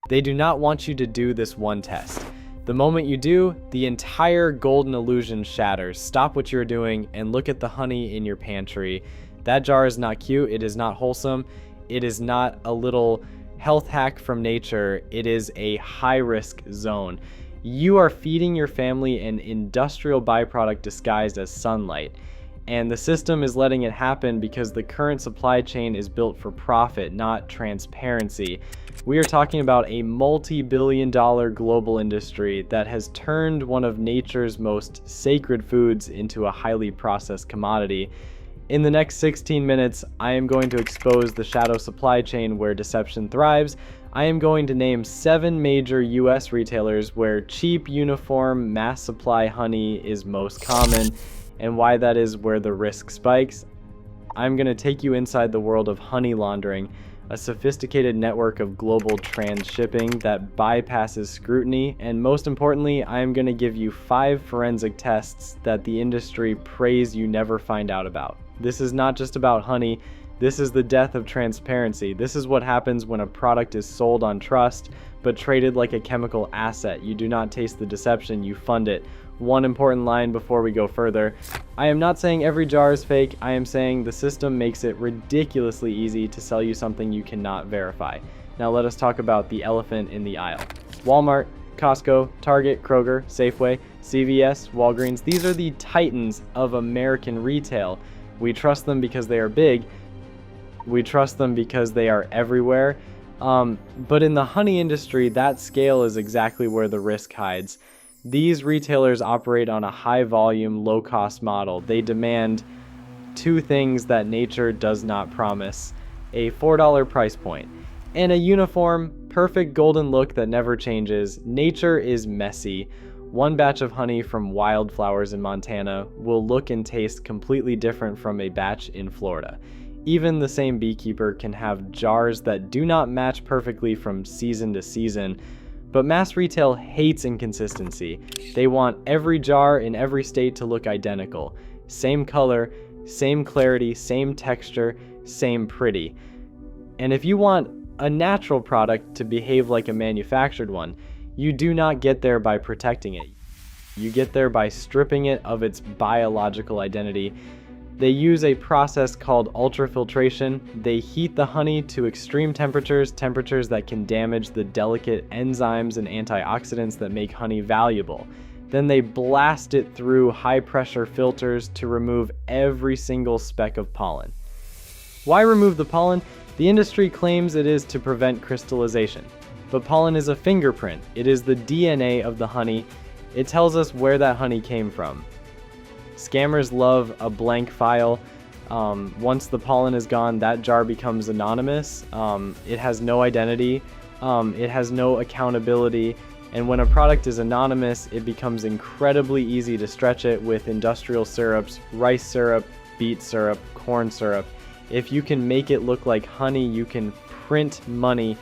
They do not want you to do this one test. The moment you do, the entire golden illusion shatters. Stop what you're doing and look at the honey in your pantry. That jar is not cute. It is not wholesome. It is not a little health hack from nature. It is a high-risk zone. You are feeding your family an industrial byproduct disguised as sunlight. And the system is letting it happen because the current supply chain is built for profit, not transparency. We are talking about a multi-billion-dollar global industry that has turned one of nature's most sacred foods into a highly processed commodity. In the next 16 minutes, I am going to expose the shadow supply chain where deception thrives. I am going to name 7 major US retailers where cheap, uniform, mass supply honey is most common, and why that is where the risk spikes. I'm going to take you inside the world of honey laundering, a sophisticated network of global transshipping that bypasses scrutiny, and most importantly, I am going to give you 5 forensic tests that the industry prays you never find out about. This is not just about honey, this is the death of transparency. This is what happens when a product is sold on trust, but traded like a chemical asset. You do not taste the deception, you fund it. One important line before we go further. I am not saying every jar is fake, I am saying the system makes it ridiculously easy to sell you something you cannot verify. Now let us talk about the elephant in the aisle. Walmart, Costco, Target, Kroger, Safeway, CVS, Walgreens, these are the titans of American retail. We trust them because they are big. We trust them because they are everywhere. But in the honey industry, that scale is exactly where the risk hides. These retailers operate on a high-volume, low-cost model. They demand 2 things that nature does not promise: a $4 price point and a uniform, perfect golden look that never changes. Nature is messy. One batch of honey from wildflowers in Montana will look and taste completely different from a batch in Florida. Even the same beekeeper can have jars that do not match perfectly from season to season. But mass retail hates inconsistency. They want every jar in every state to look identical. Same color, same clarity, same texture, same pretty. And if you want a natural product to behave like a manufactured one, you do not get there by protecting it. You get there by stripping it of its biological identity. They use a process called ultrafiltration. They heat the honey to extreme temperatures that can damage the delicate enzymes and antioxidants that make honey valuable. Then they blast it through high-pressure filters to remove every single speck of pollen. Why remove the pollen? The industry claims it is to prevent crystallization. But pollen is a fingerprint. It is the DNA of the honey. It tells us where that honey came from. Scammers love a blank file. Once the pollen is gone, that jar becomes anonymous. It has no identity. It has no accountability. And when a product is anonymous, it becomes incredibly easy to stretch it with industrial syrups, rice syrup, beet syrup, corn syrup. If you can make it look like honey, you can print money.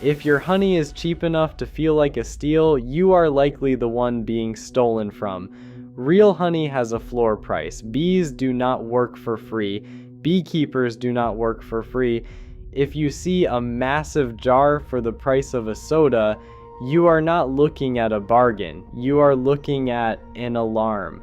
If your honey is cheap enough to feel like a steal, you are likely the one being stolen from. Real honey has a floor price. Bees do not work for free. Beekeepers do not work for free. If you see a massive jar for the price of a soda, you are not looking at a bargain. You are looking at an alarm.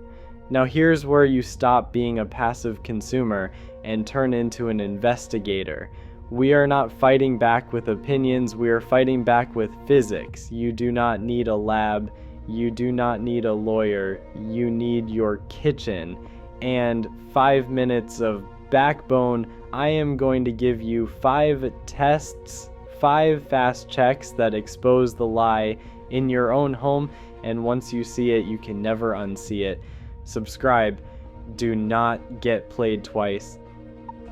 Now here's where you stop being a passive consumer and turn into an investigator. We are not fighting back with opinions, we are fighting back with physics. You do not need a lab, you do not need a lawyer, you need your kitchen. And 5 minutes of backbone. I am going to give you 5 tests, 5 fast checks that expose the lie in your own home, and once you see it, you can never unsee it. Subscribe. Do not get played twice.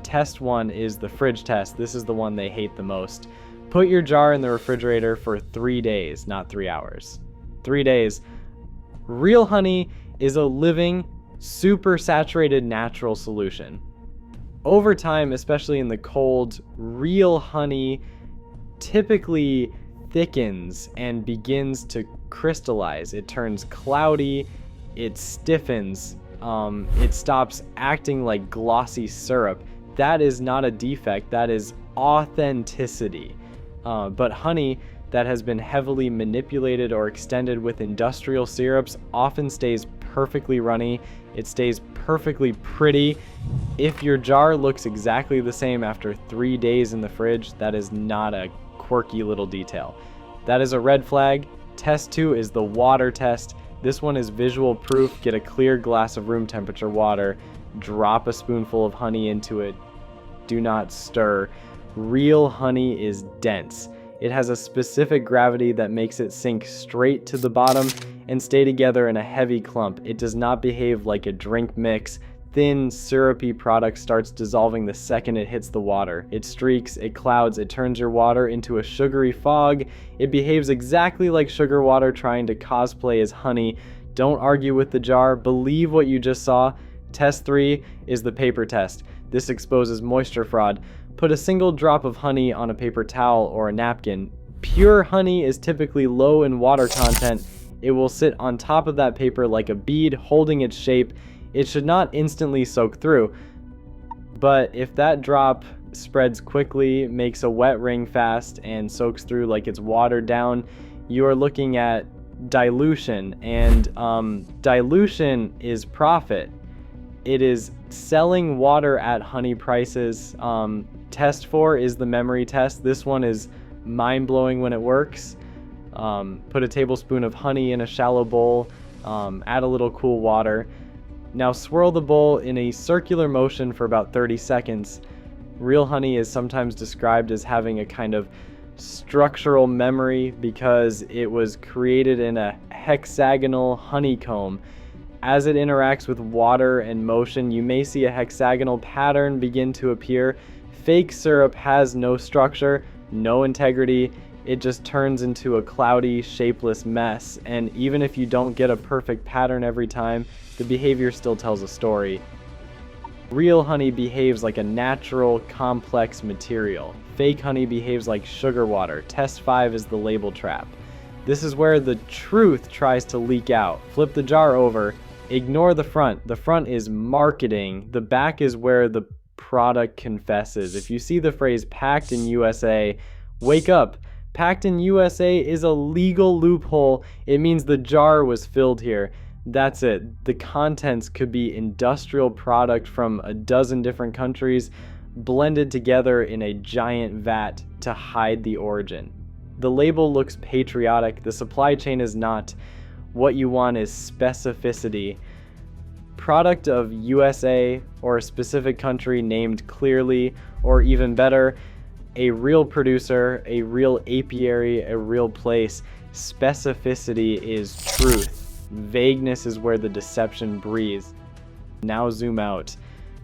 Test 1 is the fridge test. This is the one they hate the most. Put your jar in the refrigerator for 3 days, not 3 hours. 3 days. Real honey is a living, super saturated natural solution. Over time, especially in the cold, real honey typically thickens and begins to crystallize. It turns cloudy, it stiffens, it stops acting like glossy syrup. That is not a defect, that is authenticity. But honey that has been heavily manipulated or extended with industrial syrups often stays perfectly runny. It stays perfectly pretty. If your jar looks exactly the same after 3 days in the fridge, that is not a quirky little detail. That is a red flag. Test 2 is the water test. This one is visual proof. Get a clear glass of room temperature water, drop a spoonful of honey into it, do not stir. Real honey is dense. It has a specific gravity that makes it sink straight to the bottom and stay together in a heavy clump. It does not behave like a drink mix. Thin, syrupy product starts dissolving the second it hits the water. It streaks, it clouds, it turns your water into a sugary fog. It behaves exactly like sugar water trying to cosplay as honey. Don't argue with the jar. Believe what you just saw. Test 3 is the paper test. This exposes moisture fraud. Put a single drop of honey on a paper towel or a napkin. Pure honey is typically low in water content. It will sit on top of that paper like a bead holding its shape. It should not instantly soak through. But if that drop spreads quickly, makes a wet ring fast, and soaks through like it's watered down, you are looking at dilution. And dilution is profit. It is selling water at honey prices. Test 4 is the memory test. This one is mind-blowing when it works. Put a tablespoon of honey in a shallow bowl, add a little cool water. Now swirl the bowl in a circular motion for about 30 seconds. Real honey is sometimes described as having a kind of structural memory because it was created in a hexagonal honeycomb. As it interacts with water and motion, you may see a hexagonal pattern begin to appear. Fake syrup has no structure, no integrity. It just turns into a cloudy, shapeless mess. And even if you don't get a perfect pattern every time, the behavior still tells a story. Real honey behaves like a natural, complex material. Fake honey behaves like sugar water. Test 5 is the label trap. This is where the truth tries to leak out. Flip the jar over. Ignore the front. The front is marketing. The back is where the product confesses. If you see the phrase packed in USA, wake up. Packed in USA is a legal loophole. It means the jar was filled here. That's it. The contents could be industrial product from a dozen different countries blended together in a giant vat to hide the origin. The label looks patriotic. The supply chain is not. What you want is specificity. Product of USA or a specific country named clearly, or even better, a real producer, a real apiary, a real place. Specificity is truth. Vagueness is where the deception breathes. Now zoom out.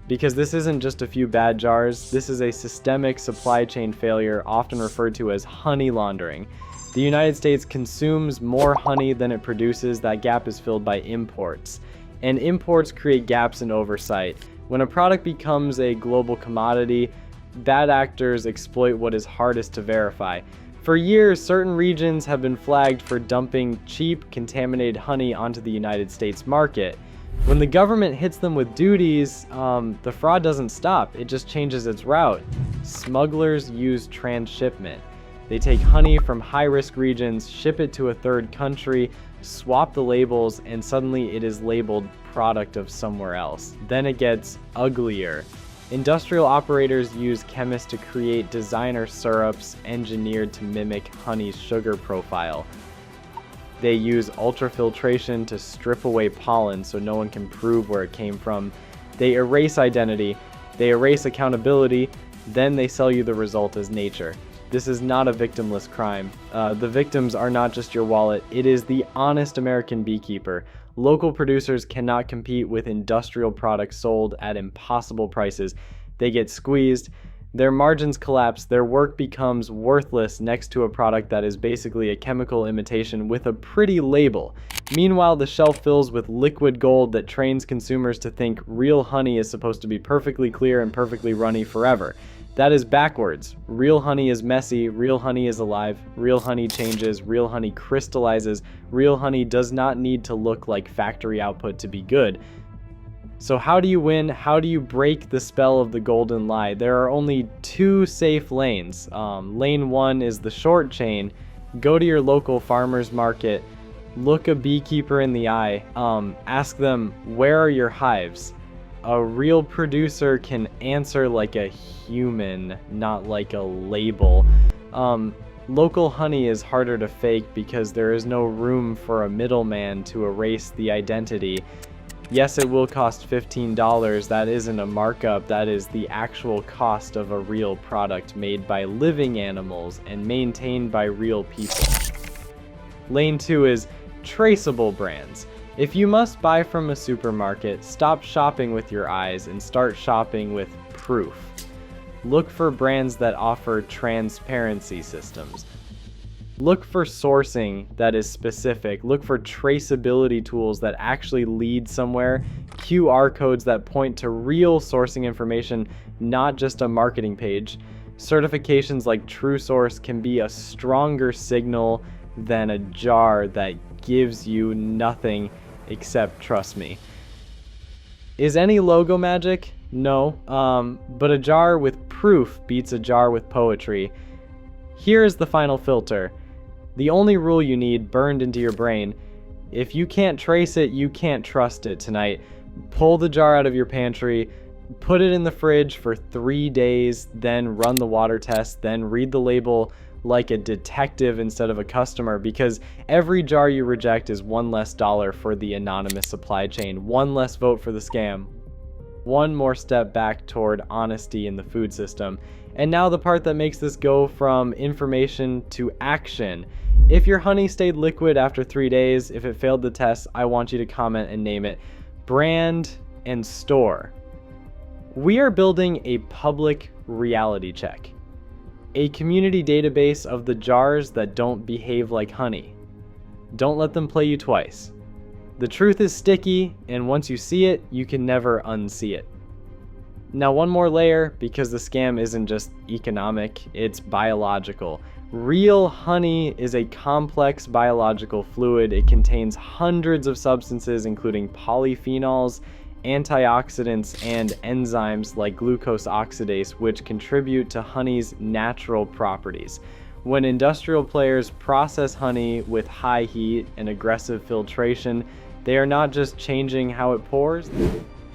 Because this isn't just a few bad jars, this is a systemic supply chain failure, often referred to as honey laundering. The United States consumes more honey than it produces. That gap is filled by imports. And imports create gaps in oversight. When a product becomes a global commodity, bad actors exploit what is hardest to verify. For years, certain regions have been flagged for dumping cheap, contaminated honey onto the United States market. When the government hits them with duties, the fraud doesn't stop, it just changes its route. Smugglers use transshipment. They take honey from high-risk regions, ship it to a third country, swap the labels, and suddenly it is labeled product of somewhere else. Then it gets uglier. Industrial operators use chemists to create designer syrups engineered to mimic honey's sugar profile. They use ultrafiltration to strip away pollen so no one can prove where it came from. They erase identity, they erase accountability, then they sell you the result as nature. This is not a victimless crime. The victims are not just your wallet, it is the honest American beekeeper. Local producers cannot compete with industrial products sold at impossible prices. They get squeezed, their margins collapse, their work becomes worthless next to a product that is basically a chemical imitation with a pretty label. Meanwhile, the shelf fills with liquid gold that trains consumers to think real honey is supposed to be perfectly clear and perfectly runny forever. That is backwards. Real honey is messy, real honey is alive, real honey changes, real honey crystallizes, real honey does not need to look like factory output to be good. So how do you win? How do you break the spell of the golden lie? There are only two safe lanes. Lane 1 is the short chain, Go to your local farmer's market, look a beekeeper in the eye, ask them, where are your hives? A real producer can answer like a human, not like a label. Local honey is harder to fake because there is no room for a middleman to erase the identity. Yes, it will cost $15. That isn't a markup. That is the actual cost of a real product made by living animals and maintained by real people. Lane 2 is traceable brands. If you must buy from a supermarket, stop shopping with your eyes and start shopping with proof. Look for brands that offer transparency systems. Look for sourcing that is specific. Look for traceability tools that actually lead somewhere. QR codes that point to real sourcing information, not just a marketing page. Certifications like TrueSource can be a stronger signal than a jar that gives you nothing except trust me. Is any logo magic? No, but a jar with proof beats a jar with poetry. Here is the final filter. The only rule you need burned into your brain. If you can't trace it, you can't trust it tonight. Pull the jar out of your pantry, put it in the fridge for 3 days, then run the water test, then read the label like a detective instead of a customer, because every jar you reject is one less dollar for the anonymous supply chain, one less vote for the scam, one more step back toward honesty in the food system. And now the part that makes this go from information to action. If your honey stayed liquid after 3 days, if it failed the test, I want you to comment and name it. Brand and store. We are building a public reality check. A community database of the jars that don't behave like honey. Don't let them play you twice. The truth is sticky, and once you see it, you can never unsee it. Now one more layer, because the scam isn't just economic, it's biological. Real honey is a complex biological fluid. It contains hundreds of substances, including polyphenols, antioxidants, and enzymes like glucose oxidase, which contribute to honey's natural properties. When industrial players process honey with high heat and aggressive filtration, they are not just changing how it pours,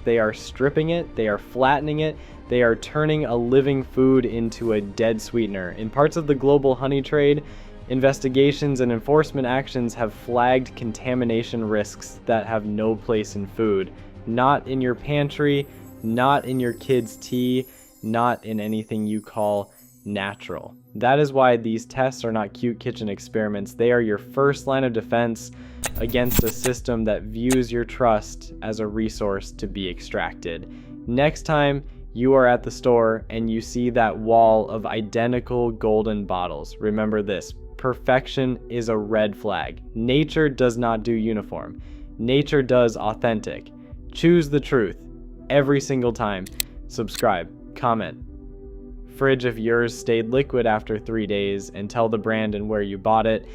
they are stripping it, they are flattening it, they are turning a living food into a dead sweetener. In parts of the global honey trade, investigations and enforcement actions have flagged contamination risks that have no place in food. Not in your pantry, not in your kids' tea, not in anything you call natural. That is why these tests are not cute kitchen experiments. They are your first line of defense against a system that views your trust as a resource to be extracted. Next time you are at the store and you see that wall of identical golden bottles, remember this: perfection is a red flag. Nature does not do uniform. Nature does authentic. Choose the truth every single time. Subscribe, comment. Fridge if yours stayed liquid after 3 days, and tell the brand and where you bought it.